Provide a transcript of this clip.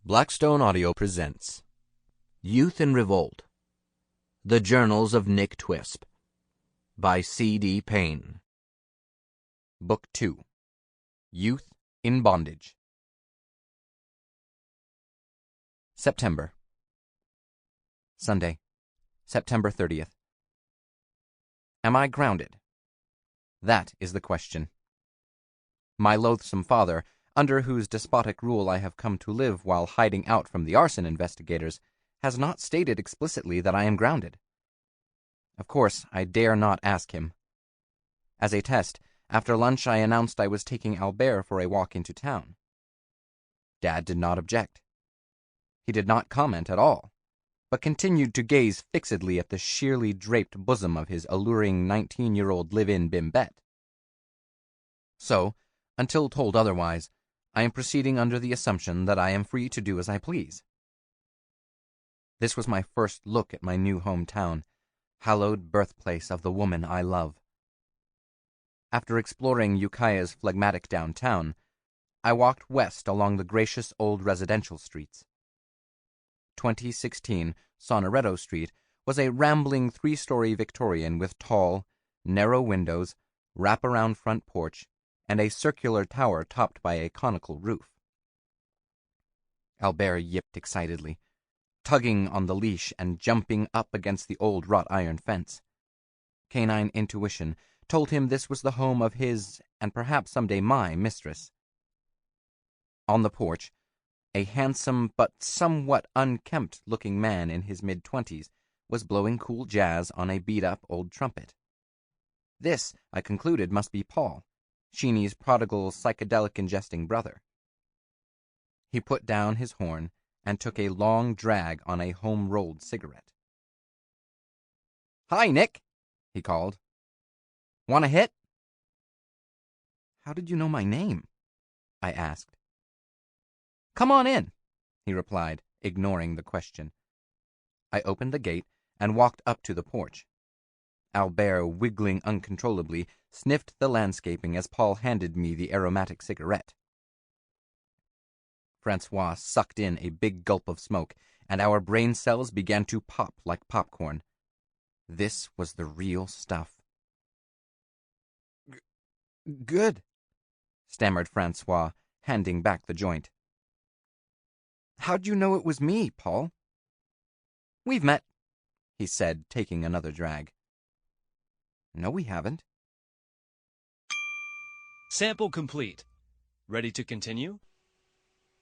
Blackstone Audio presents Youth in Revolt, The Journals of Nick Twisp by C.D. Payne. Book 2, Youth in Bondage. September. Sunday, September 30th. Am I grounded? That is the question. My loathsome father, under whose despotic rule I have come to live while hiding out from the arson investigators, has not stated explicitly that I am grounded. Of course, I dare not ask him. As a test, after lunch I announced I was taking Albert for a walk into town. Dad did not object. He did not comment at all, but continued to gaze fixedly at the sheerly draped bosom of his alluring 19-year-old live-in bimbette. So, until told otherwise, I am proceeding under the assumption that I am free to do as I please. This was my first look at my new hometown, hallowed birthplace of the woman I love. After exploring Ukiah's phlegmatic downtown, I walked west along the gracious old residential streets. 2016 Sonoretto Street was a rambling three-story Victorian with tall, narrow windows, wrap-around front porch, and a circular tower topped by a conical roof. Albert yipped excitedly, tugging on the leash and jumping up against the old wrought-iron fence. Canine intuition told him this was the home of his, and perhaps someday my, mistress. On the porch, a handsome but somewhat unkempt-looking man in his mid-20s was blowing cool jazz on a beat-up old trumpet. This, I concluded, must be Paul, Sheeni's prodigal psychedelic-ingesting brother. He put down his horn and took a long drag on a home-rolled cigarette. "Hi, Nick," he called. "Want a hit?" "How did you know my name?" I asked. "Come on in," he replied, ignoring the question. I opened the gate and walked up to the porch. Albert, wiggling uncontrollably, sniffed the landscaping as Paul handed me the aromatic cigarette. François sucked in a big gulp of smoke, and our brain cells began to pop like popcorn. This was the real stuff. Good, stammered François, handing back the joint. "How'd you know it was me, Paul?" "We've met," he said, taking another drag. "No, we haven't." Sample complete. Ready to continue?